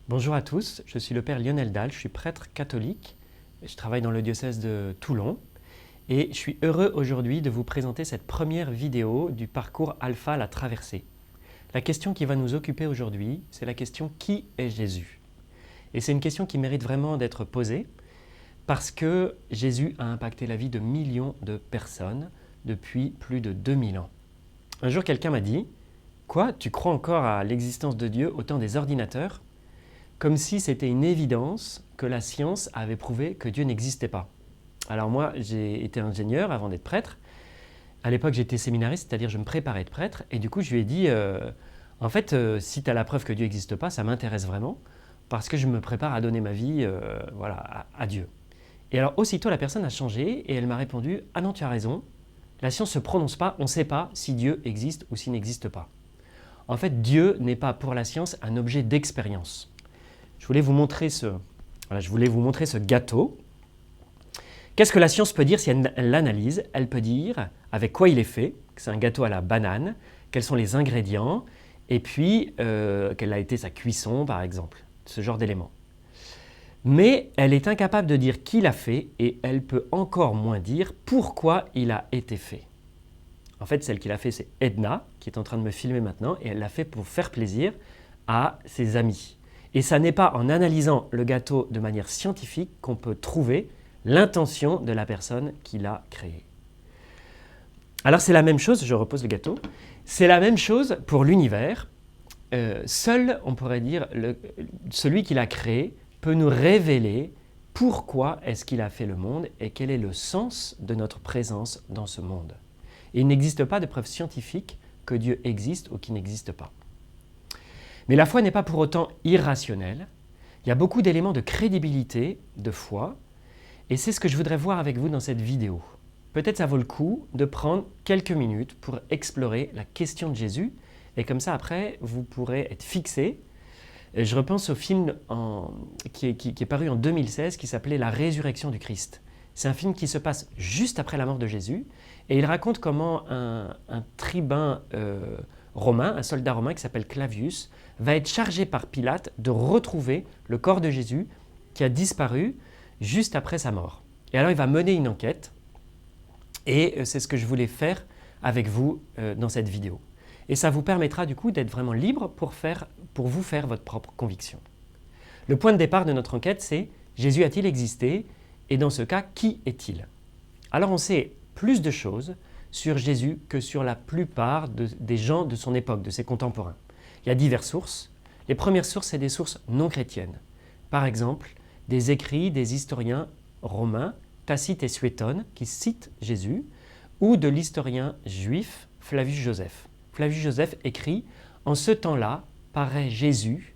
Bonjour à tous, je suis le père Lionel Dalle, je suis prêtre catholique, je travaille dans le diocèse de Toulon et je suis heureux aujourd'hui de vous présenter cette première vidéo du parcours Alpha la traversée. La question qui va nous occuper aujourd'hui, c'est la question « Qui est Jésus ?» Et c'est une question qui mérite vraiment d'être posée parce que Jésus a impacté la vie de millions de personnes depuis plus de 2000 ans. Un jour, quelqu'un m'a dit « Quoi, tu crois encore à l'existence de Dieu au temps des ordinateurs ?» Comme si c'était une évidence que la science avait prouvé que Dieu n'existait pas. Alors moi, j'ai été ingénieur avant d'être prêtre. À l'époque, j'étais séminariste, c'est-à-dire je me préparais à être prêtre. Et du coup, je lui ai dit, en fait, si tu as la preuve que Dieu n'existe pas, ça m'intéresse vraiment, parce que je me prépare à donner ma vie à Dieu. Et alors, aussitôt, la personne a changé et elle m'a répondu, ah non, tu as raison, la science ne se prononce pas, on ne sait pas si Dieu existe ou s'il n'existe pas. En fait, Dieu n'est pas pour la science un objet d'expérience. Je voulais vous montrer ce gâteau. Qu'est-ce que la science peut dire si elle l'analyse? Elle peut dire avec quoi il est fait, que c'est un gâteau à la banane, quels sont les ingrédients, et puis quelle a été sa cuisson, par exemple, ce genre d'éléments. Mais elle est incapable de dire qui l'a fait, et elle peut encore moins dire pourquoi il a été fait. En fait, celle qui l'a fait, c'est Edna, qui est en train de me filmer maintenant, et elle l'a fait pour faire plaisir à ses amis. Et ça n'est pas en analysant le gâteau de manière scientifique qu'on peut trouver l'intention de la personne qui l'a créé. Alors c'est la même chose, je repose le gâteau, c'est la même chose pour l'univers. Seul, on pourrait dire, celui qui l'a créé peut nous révéler pourquoi est-ce qu'il a fait le monde et quel est le sens de notre présence dans ce monde. Et il n'existe pas de preuve scientifique que Dieu existe ou qu'il n'existe pas. Mais la foi n'est pas pour autant irrationnelle. Il y a beaucoup d'éléments de crédibilité, de foi, et c'est ce que je voudrais voir avec vous dans cette vidéo. Peut-être ça vaut le coup de prendre quelques minutes pour explorer la question de Jésus, et comme ça après, vous pourrez être fixé. Je repense au film qui est paru en 2016, qui s'appelait « La résurrection du Christ ». C'est un film qui se passe juste après la mort de Jésus, et il raconte comment un tribun romain, un soldat romain qui s'appelle Clavius, va être chargé par Pilate de retrouver le corps de Jésus qui a disparu juste après sa mort. Et alors il va mener une enquête, et c'est ce que je voulais faire avec vous dans cette vidéo. Et ça vous permettra du coup d'être vraiment libre pour vous faire votre propre conviction. Le point de départ de notre enquête, c'est Jésus a-t-il existé? Et dans ce cas, qui est-il? Alors on sait plus de choses sur Jésus que sur la plupart des gens de son époque, de ses contemporains. Il y a diverses sources. Les premières sources, c'est des sources non chrétiennes. Par exemple, des écrits des historiens romains, Tacite et Suétone, qui citent Jésus, ou de l'historien juif Flavius Joseph. Flavius Joseph écrit « En ce temps-là, paraît Jésus,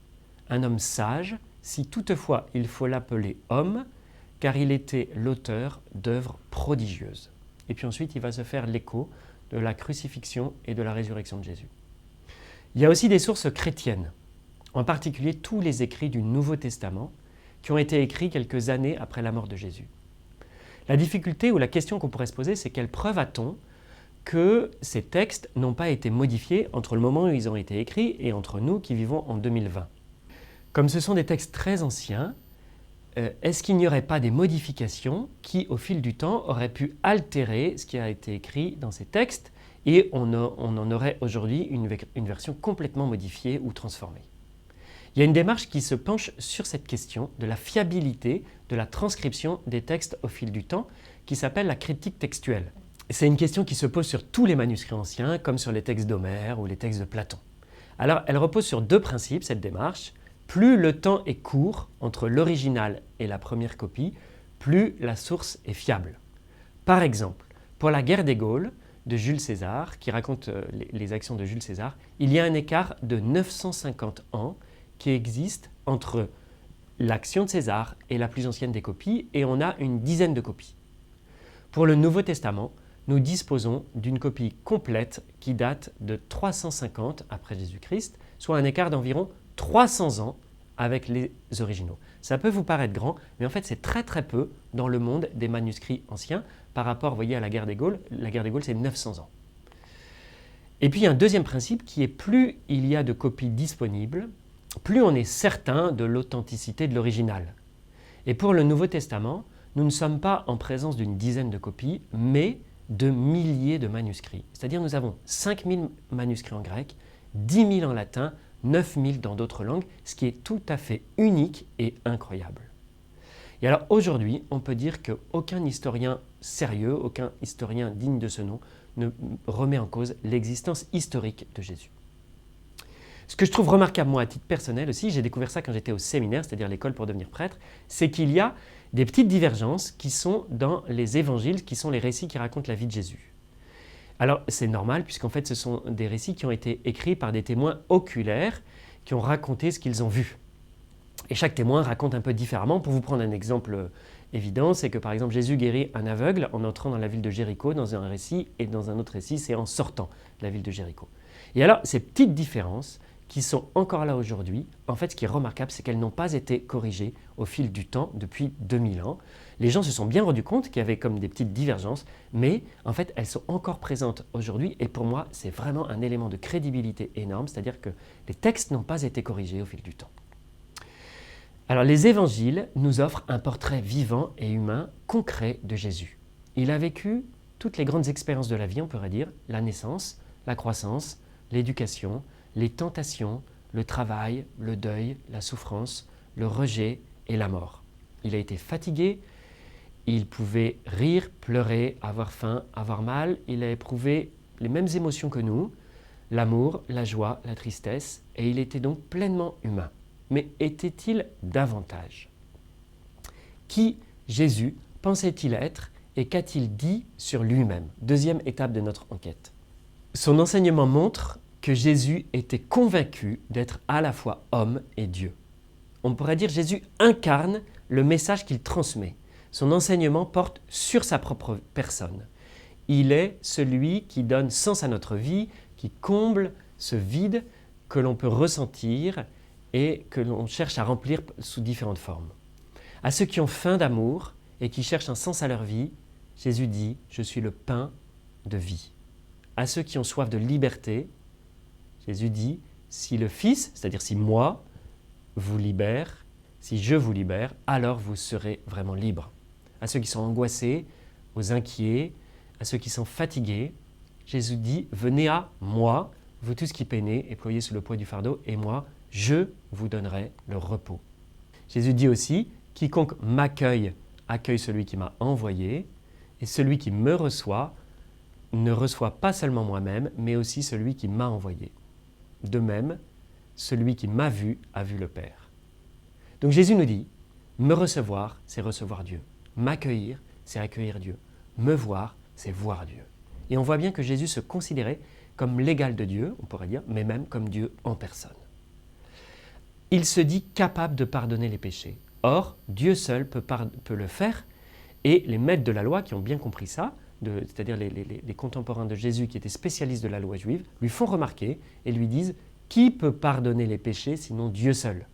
un homme sage, si toutefois il faut l'appeler homme, car il était l'auteur d'œuvres prodigieuses. » Et puis ensuite, il va se faire l'écho de la crucifixion et de la résurrection de Jésus. Il y a aussi des sources chrétiennes, en particulier tous les écrits du Nouveau Testament qui ont été écrits quelques années après la mort de Jésus. La difficulté ou la question qu'on pourrait se poser, c'est quelle preuve a-t-on que ces textes n'ont pas été modifiés entre le moment où ils ont été écrits et entre nous qui vivons en 2020. Comme ce sont des textes très anciens, est-ce qu'il n'y aurait pas des modifications qui, au fil du temps, auraient pu altérer ce qui a été écrit dans ces textes et on en aurait aujourd'hui une version complètement modifiée ou transformée? Il y a une démarche qui se penche sur cette question de la fiabilité de la transcription des textes au fil du temps qui s'appelle la critique textuelle. C'est une question qui se pose sur tous les manuscrits anciens, comme sur les textes d'Homère ou les textes de Platon. Alors, elle repose sur deux principes, cette démarche. Plus le temps est court entre l'original et la première copie, plus la source est fiable. Par exemple, pour la guerre des Gaules de Jules César, qui raconte les actions de Jules César, il y a un écart de 950 ans qui existe entre l'action de César et la plus ancienne des copies, et on a une dizaine de copies. Pour le Nouveau Testament, nous disposons d'une copie complète qui date de 350 après Jésus-Christ, soit un écart d'environ 300 ans avec les originaux. Ça peut vous paraître grand, mais en fait c'est très très peu dans le monde des manuscrits anciens par rapport, vous voyez, à la guerre des Gaules. La guerre des Gaules, c'est 900 ans. Et puis il y a un deuxième principe qui est plus il y a de copies disponibles, plus on est certain de l'authenticité de l'original. Et pour le Nouveau Testament, nous ne sommes pas en présence d'une dizaine de copies, mais de milliers de manuscrits. C'est-à-dire nous avons 5000 manuscrits en grec, 10 000 en latin, 9000 dans d'autres langues, ce qui est tout à fait unique et incroyable. Et alors aujourd'hui, on peut dire qu'aucun historien sérieux, aucun historien digne de ce nom ne remet en cause l'existence historique de Jésus. Ce que je trouve remarquable, moi, à titre personnel aussi, j'ai découvert ça quand j'étais au séminaire, c'est-à-dire l'école pour devenir prêtre, c'est qu'il y a des petites divergences qui sont dans les évangiles, qui sont les récits qui racontent la vie de Jésus. Alors, c'est normal, puisqu'en fait, ce sont des récits qui ont été écrits par des témoins oculaires qui ont raconté ce qu'ils ont vu. Et chaque témoin raconte un peu différemment. Pour vous prendre un exemple évident, c'est que par exemple, Jésus guérit un aveugle en entrant dans la ville de Jéricho dans un récit, et dans un autre récit, c'est en sortant de la ville de Jéricho. Et alors, ces petites différences qui sont encore là aujourd'hui, en fait, ce qui est remarquable, c'est qu'elles n'ont pas été corrigées au fil du temps depuis 2000 ans. Les gens se sont bien rendus compte qu'il y avait comme des petites divergences, mais en fait, elles sont encore présentes aujourd'hui, et pour moi, c'est vraiment un élément de crédibilité énorme, c'est-à-dire que les textes n'ont pas été corrigés au fil du temps. Alors, les évangiles nous offrent un portrait vivant et humain, concret de Jésus. Il a vécu toutes les grandes expériences de la vie, on pourrait dire, la naissance, la croissance, l'éducation, les tentations, le travail, le deuil, la souffrance, le rejet et la mort. Il a été fatigué, il pouvait rire, pleurer, avoir faim, avoir mal. Il a éprouvé les mêmes émotions que nous, l'amour, la joie, la tristesse, et il était donc pleinement humain. Mais était-il davantage? Qui Jésus pensait-il être et qu'a-t-il dit sur lui-même? Deuxième étape de notre enquête. Son enseignement montre que Jésus était convaincu d'être à la fois homme et Dieu. On pourrait dire que Jésus incarne le message qu'il transmet. Son enseignement porte sur sa propre personne. Il est celui qui donne sens à notre vie, qui comble ce vide que l'on peut ressentir et que l'on cherche à remplir sous différentes formes. À ceux qui ont faim d'amour et qui cherchent un sens à leur vie, Jésus dit « Je suis le pain de vie ». À ceux qui ont soif de liberté, Jésus dit « Si le Fils, c'est-à-dire si moi, vous libère, si je vous libère, alors vous serez vraiment libres. » À ceux qui sont angoissés, aux inquiets, à ceux qui sont fatigués, Jésus dit « Venez à moi, vous tous qui peinez et ployez sous le poids du fardeau, et moi, je vous donnerai le repos. » Jésus dit aussi « Quiconque m'accueille, accueille celui qui m'a envoyé, et celui qui me reçoit, ne reçoit pas seulement moi-même, mais aussi celui qui m'a envoyé. De même, celui qui m'a vu a vu le Père. » Donc Jésus nous dit, me recevoir, c'est recevoir Dieu. M'accueillir, c'est accueillir Dieu. Me voir, c'est voir Dieu. Et on voit bien que Jésus se considérait comme l'égal de Dieu, on pourrait dire, mais même comme Dieu en personne. Il se dit capable de pardonner les péchés. Or, Dieu seul peut le faire, et les maîtres de la loi qui ont bien compris ça, c'est-à-dire les contemporains de Jésus qui étaient spécialistes de la loi juive, lui font remarquer et lui disent « Qui peut pardonner les péchés sinon Dieu seul ?»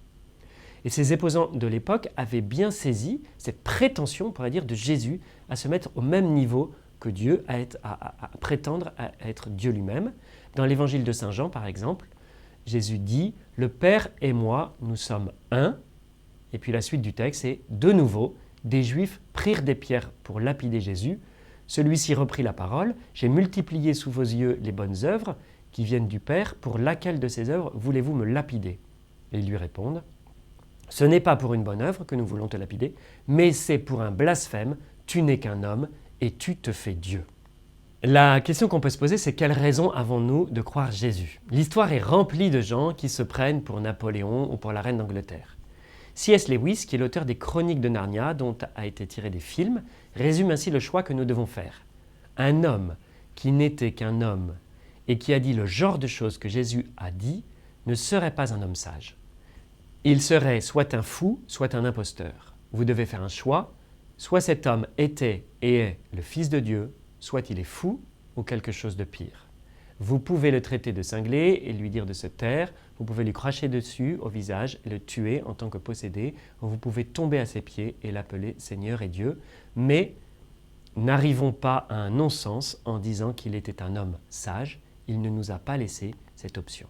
Et ces opposants de l'époque avaient bien saisi cette prétention, on pourrait dire, de Jésus à se mettre au même niveau que Dieu, à prétendre à être Dieu lui-même. Dans l'évangile de Saint Jean, par exemple, Jésus dit « Le Père et moi, nous sommes un ». Et puis la suite du texte, c'est « De nouveau, des Juifs prirent des pierres pour lapider Jésus. Celui-ci reprit la parole. J'ai multiplié sous vos yeux les bonnes œuvres qui viennent du Père. Pour laquelle de ces œuvres voulez-vous me lapider ?» Et ils lui répondent « Ce n'est pas pour une bonne œuvre que nous voulons te lapider, mais c'est pour un blasphème. Tu n'es qu'un homme et tu te fais Dieu. » La question qu'on peut se poser, c'est quelle raison avons-nous de croire Jésus? L'histoire est remplie de gens qui se prennent pour Napoléon ou pour la reine d'Angleterre. C.S. Lewis, qui est l'auteur des Chroniques de Narnia, dont a été tiré des films, résume ainsi le choix que nous devons faire. Un homme qui n'était qu'un homme et qui a dit le genre de choses que Jésus a dit ne serait pas un homme sage. Il serait soit un fou, soit un imposteur. Vous devez faire un choix. Soit cet homme était et est le Fils de Dieu, soit il est fou ou quelque chose de pire. Vous pouvez le traiter de cinglé et lui dire de se taire, vous pouvez lui cracher dessus au visage et le tuer en tant que possédé, ou vous pouvez tomber à ses pieds et l'appeler Seigneur et Dieu, mais n'arrivons pas à un non-sens en disant qu'il était un homme sage, il ne nous a pas laissé cette option.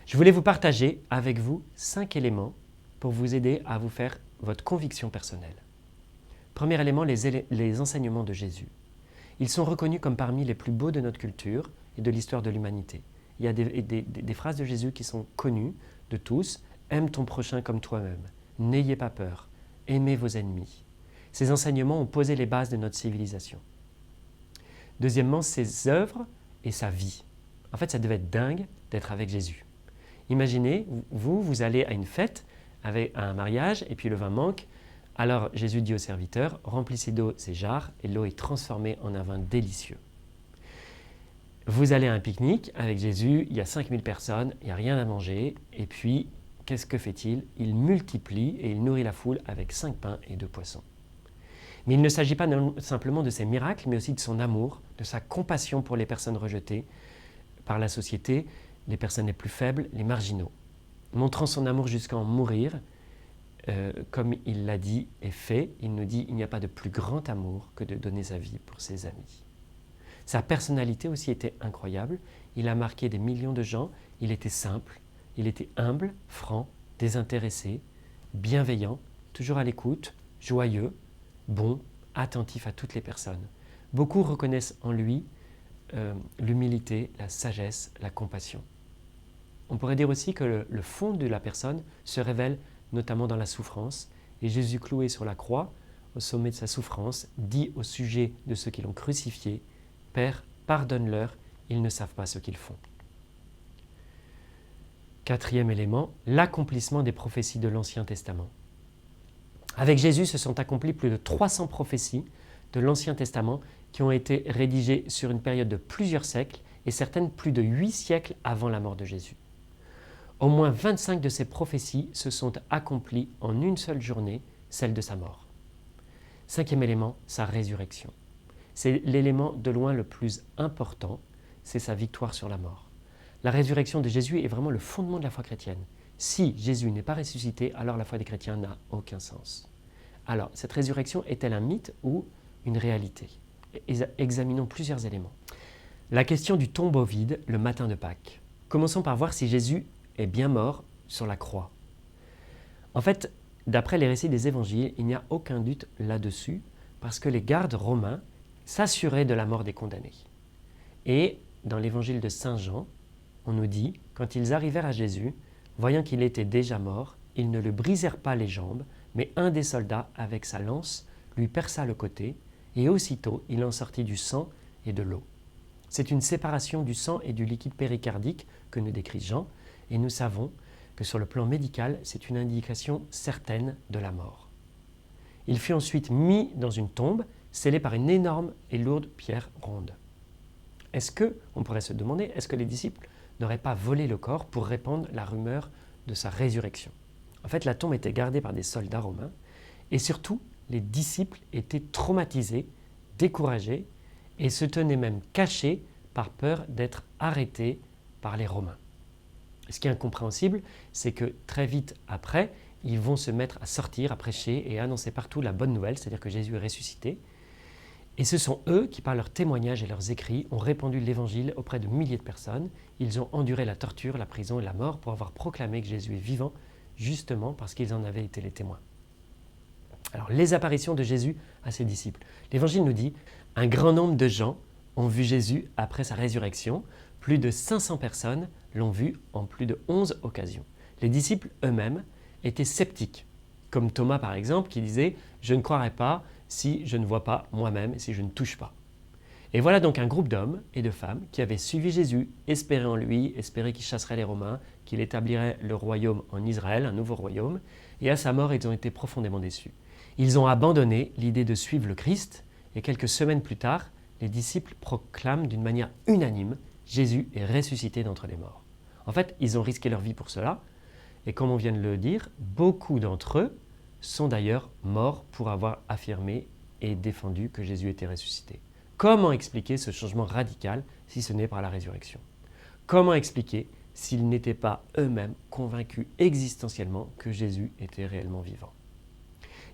Je voulais vous partager avec vous 5 éléments pour vous aider à vous faire votre conviction personnelle. Premier élément, les enseignements de Jésus. Ils sont reconnus comme parmi les plus beaux de notre culture et de l'histoire de l'humanité. Il y a des phrases de Jésus qui sont connues de tous. « Aime ton prochain comme toi-même »,« N'ayez pas peur »,« Aimez vos ennemis ». Ces enseignements ont posé les bases de notre civilisation. Deuxièmement, ses œuvres et sa vie. En fait, ça devait être dingue d'être avec Jésus. Imaginez, vous allez à une fête, à un mariage, et puis le vin manque. Alors Jésus dit au serviteur, remplissez d'eau ces jarres, et l'eau est transformée en un vin délicieux. Vous allez à un pique-nique avec Jésus, il y a 5000 personnes, il n'y a rien à manger, et puis, qu'est-ce que fait-il? Il multiplie et il nourrit la foule avec 5 pains et 2 poissons. Mais il ne s'agit pas simplement de ses miracles, mais aussi de son amour, de sa compassion pour les personnes rejetées par la société, les personnes les plus faibles, les marginaux. Montrant son amour jusqu'à en mourir, comme il l'a dit et fait, il nous dit « Il n'y a pas de plus grand amour que de donner sa vie pour ses amis ». Sa personnalité aussi était incroyable. Il a marqué des millions de gens. Il était simple, il était humble, franc, désintéressé, bienveillant, toujours à l'écoute, joyeux, bon, attentif à toutes les personnes. Beaucoup reconnaissent en lui l'humilité, la sagesse, la compassion. On pourrait dire aussi que le fond de la personne se révèle notamment dans la souffrance. Et Jésus cloué sur la croix, au sommet de sa souffrance, dit au sujet de ceux qui l'ont crucifié, « Père, pardonne-leur, ils ne savent pas ce qu'ils font. » Quatrième élément, l'accomplissement des prophéties de l'Ancien Testament. Avec Jésus, se sont accomplies plus de 300 prophéties de l'Ancien Testament qui ont été rédigées sur une période de plusieurs siècles et certaines plus de 8 siècles avant la mort de Jésus. Au moins 25 de ces prophéties se sont accomplies en une seule journée, celle de sa mort. Cinquième élément, sa résurrection. C'est l'élément de loin le plus important, c'est sa victoire sur la mort. La résurrection de Jésus est vraiment le fondement de la foi chrétienne. Si Jésus n'est pas ressuscité, alors la foi des chrétiens n'a aucun sens. Alors, cette résurrection est-elle un mythe ou une réalité? Examinons plusieurs éléments. La question du tombeau vide le matin de Pâques. Commençons par voir si Jésus est bien mort sur la croix. En fait, d'après les récits des évangiles, il n'y a aucun doute là-dessus, parce que les gardes romains s'assuraient de la mort des condamnés. Et dans l'évangile de Saint Jean, on nous dit, quand ils arrivèrent à Jésus, voyant qu'il était déjà mort, ils ne le brisèrent pas les jambes, mais un des soldats, avec sa lance, lui perça le côté, et aussitôt il en sortit du sang et de l'eau. C'est une séparation du sang et du liquide péricardique que nous décrit Jean, et nous savons que sur le plan médical, c'est une indication certaine de la mort. Il fut ensuite mis dans une tombe, scellée par une énorme et lourde pierre ronde. On pourrait se demander, est-ce que les disciples n'auraient pas volé le corps pour répandre la rumeur de sa résurrection? En fait, la tombe était gardée par des soldats romains, et surtout, les disciples étaient traumatisés, découragés, et se tenaient même cachés par peur d'être arrêtés par les Romains. Ce qui est incompréhensible, c'est que très vite après, ils vont se mettre à sortir, à prêcher et à annoncer partout la bonne nouvelle, c'est-à-dire que Jésus est ressuscité. Et ce sont eux qui, par leurs témoignages et leurs écrits, ont répandu l'Évangile auprès de milliers de personnes. Ils ont enduré la torture, la prison et la mort pour avoir proclamé que Jésus est vivant, justement parce qu'ils en avaient été les témoins. Alors, les apparitions de Jésus à ses disciples. L'Évangile nous dit « Un grand nombre de gens ont vu Jésus après sa résurrection. Plus de 500 personnes l'ont vu en plus de 11 occasions. » Les disciples eux-mêmes étaient sceptiques, comme Thomas par exemple, qui disait « Je ne croirai pas si je ne vois pas moi-même, si je ne touche pas. » Et voilà donc un groupe d'hommes et de femmes qui avaient suivi Jésus, espéraient en lui, espéraient qu'il chasserait les Romains, qu'il établirait le royaume en Israël, un nouveau royaume, et à sa mort, ils ont été profondément déçus. Ils ont abandonné l'idée de suivre le Christ, et quelques semaines plus tard, les disciples proclament d'une manière unanime « Jésus est ressuscité d'entre les morts ». En fait, ils ont risqué leur vie pour cela, et comme on vient de le dire, beaucoup d'entre eux sont d'ailleurs morts pour avoir affirmé et défendu que Jésus était ressuscité. Comment expliquer ce changement radical si ce n'est par la résurrection? Comment expliquer s'ils n'étaient pas eux-mêmes convaincus existentiellement que Jésus était réellement vivant?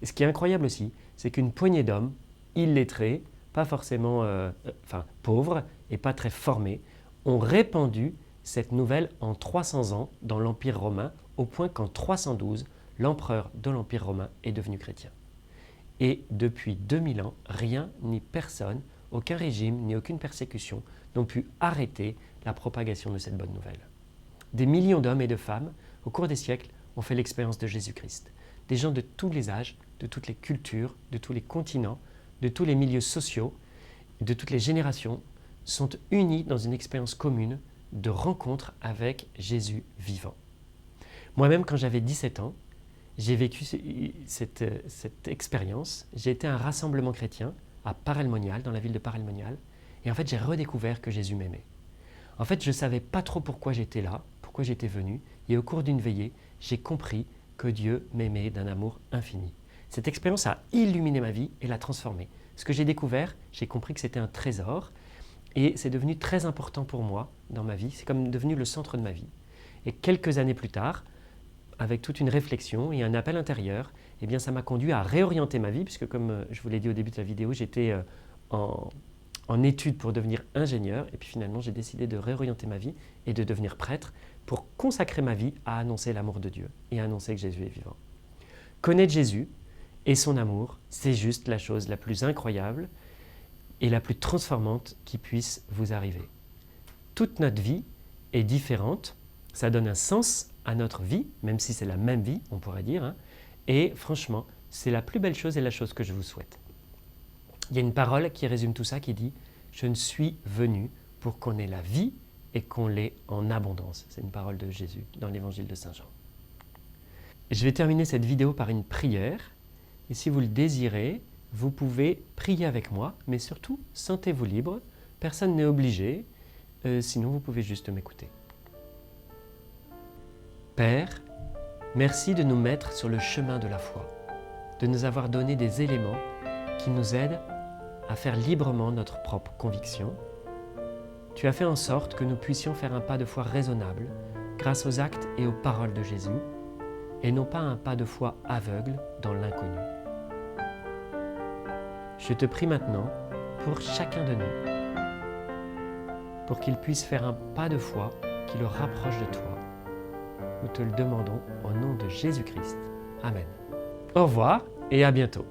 Et ce qui est incroyable aussi, c'est qu'une poignée d'hommes illettrés, pas forcément pauvres et pas très formés, ont répandu cette nouvelle en 300 ans dans l'Empire romain, au point qu'en 312, l'empereur de l'Empire romain est devenu chrétien. Et depuis 2000 ans, rien ni personne, aucun régime ni aucune persécution n'ont pu arrêter la propagation de cette bonne nouvelle. Des millions d'hommes et de femmes, au cours des siècles, ont fait l'expérience de Jésus-Christ. Des gens de tous les âges, de toutes les cultures, de tous les continents, de tous les milieux sociaux, de toutes les générations, sont unis dans une expérience commune de rencontre avec Jésus vivant. Moi-même, quand j'avais 17 ans, j'ai vécu cette expérience. J'ai été à un rassemblement chrétien à Paray-le-Monial, dans la ville de Paray-le-Monial, et en fait, j'ai redécouvert que Jésus m'aimait. En fait, je ne savais pas trop pourquoi j'étais là, pourquoi j'étais venu, et au cours d'une veillée, j'ai compris que Dieu m'aimait d'un amour infini. Cette expérience a illuminé ma vie et l'a transformée. Ce que j'ai découvert, j'ai compris que c'était un trésor, et c'est devenu très important pour moi dans ma vie. C'est comme devenu le centre de ma vie. Et quelques années plus tard, avec toute une réflexion et un appel intérieur, eh bien, ça m'a conduit à réorienter ma vie, puisque comme je vous l'ai dit au début de la vidéo, j'étais en études pour devenir ingénieur, et puis finalement j'ai décidé de réorienter ma vie et de devenir prêtre pour consacrer ma vie à annoncer l'amour de Dieu et à annoncer que Jésus est vivant. Connaître Jésus et son amour, c'est juste la chose la plus incroyable et la plus transformante qui puisse vous arriver. Toute notre vie est différente, ça donne un sens à notre vie, même si c'est la même vie, on pourrait dire, hein, et franchement, c'est la plus belle chose et la chose que je vous souhaite. Il y a une parole qui résume tout ça qui dit « Je ne suis venu pour qu'on ait la vie et qu'on l'ait en abondance ». C'est une parole de Jésus dans l'évangile de Saint Jean. Je vais terminer cette vidéo par une prière, et si vous le désirez, vous pouvez prier avec moi, mais surtout, sentez-vous libre, personne n'est obligé, sinon vous pouvez juste m'écouter. Père, merci de nous mettre sur le chemin de la foi, de nous avoir donné des éléments qui nous aident à faire librement notre propre conviction. Tu as fait en sorte que nous puissions faire un pas de foi raisonnable grâce aux actes et aux paroles de Jésus, et non pas un pas de foi aveugle dans l'inconnu. Je te prie maintenant pour chacun de nous, pour qu'il puisse faire un pas de foi qui le rapproche de toi. Nous te le demandons au nom de Jésus-Christ. Amen. Au revoir et à bientôt.